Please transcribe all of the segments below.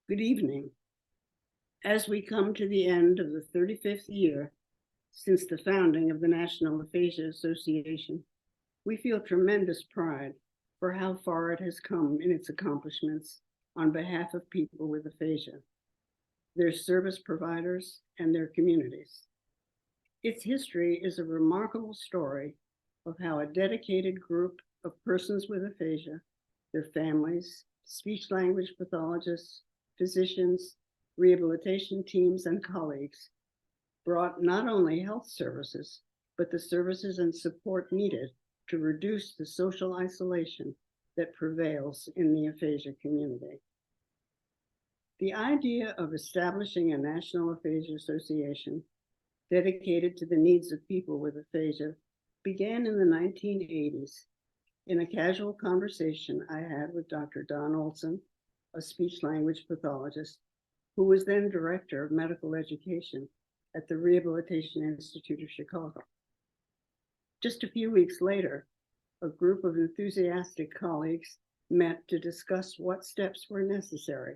Good evening. As we come to the end of the 35th year since the founding of the National Aphasia Association, we feel tremendous pride for how far it has come in its accomplishments on behalf of people with aphasia, their service providers, and their communities. Its history is a remarkable story of how a dedicated group of persons with aphasia, their families, speech-language pathologists, physicians, rehabilitation teams, and colleagues brought not only health services, but the services and support needed to reduce the social isolation that prevails in the aphasia community. The idea of establishing a National Aphasia Association dedicated to the needs of people with aphasia began in the 1980s in a casual conversation I had with Dr. Don Olson, a speech-language pathologist, who was then director of medical education at the Rehabilitation Institute of Chicago. Just a few weeks later, a group of enthusiastic colleagues met to discuss what steps were necessary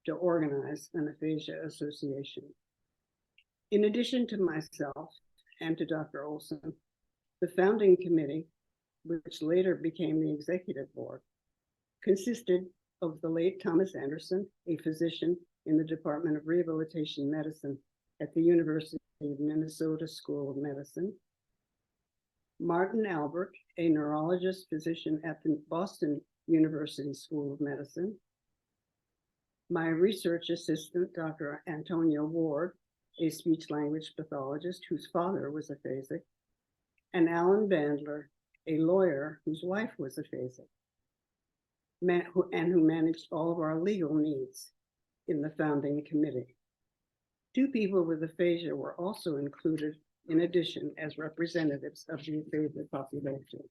to organize an aphasia association. In addition to myself and to Dr. Olson, the founding committee, which later became the executive board, consisted of the late Thomas Anderson, a physician in the Department of Rehabilitation Medicine at the University of Minnesota School of Medicine, Martin Albert, a neurologist physician at the Boston University School of Medicine, my research assistant, Dr. Antonia Ward, a speech-language pathologist whose father was aphasic, and Alan Bandler, a lawyer whose wife was aphasic, and who managed all of our legal needs in the founding committee. 2 people with aphasia were also included in addition as representatives of the aphasia population.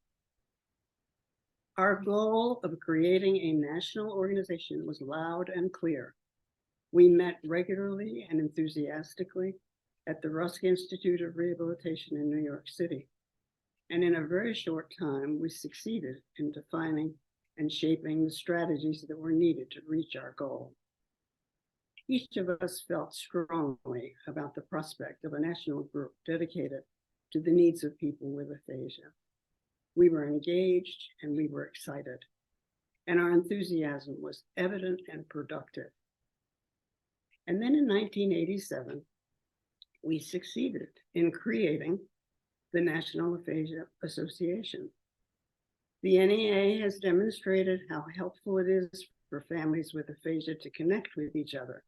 Our goal of creating a national organization was loud and clear. We met regularly and enthusiastically at the Rusk Institute of Rehabilitation in New York City. And in a very short time, we succeeded in defining and shaping the strategies that were needed to reach our goal. Each of us felt strongly about the prospect of a national group dedicated to the needs of people with aphasia. We were engaged and we were excited, and our enthusiasm was evident and productive. And then in 1987, we succeeded in creating the National Aphasia Association. The NAA has demonstrated how helpful it is for families with aphasia to connect with each other.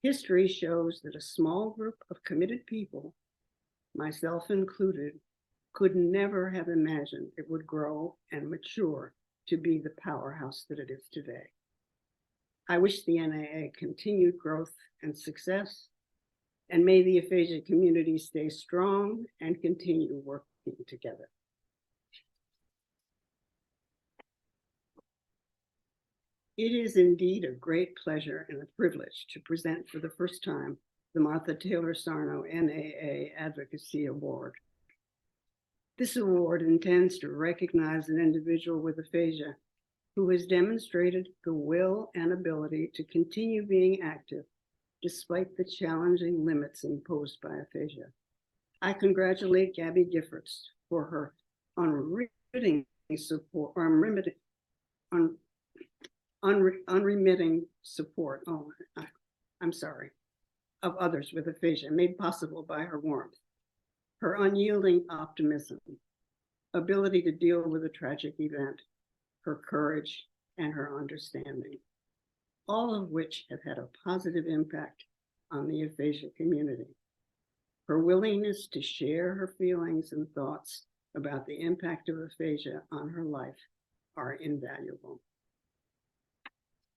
History shows that a small group of committed people, myself included, could never have imagined it would grow and mature to be the powerhouse that it is today. I wish the NAA continued growth and success, and may the aphasia community stay strong and continue working together. It is indeed a great pleasure and a privilege to present for the first time the Martha Taylor Sarno NAA Advocacy Award. This award intends to recognize an individual with aphasia who has demonstrated the will and ability to continue being active despite the challenging limits imposed by aphasia. I congratulate Gabby Giffords for her unremitting support, unremitting support, of others with aphasia, made possible by her warmth, her unyielding optimism, ability to deal with a tragic event, her courage, and her understanding, all of which have had a positive impact on the aphasia community. Her willingness to share her feelings and thoughts about the impact of aphasia on her life are invaluable.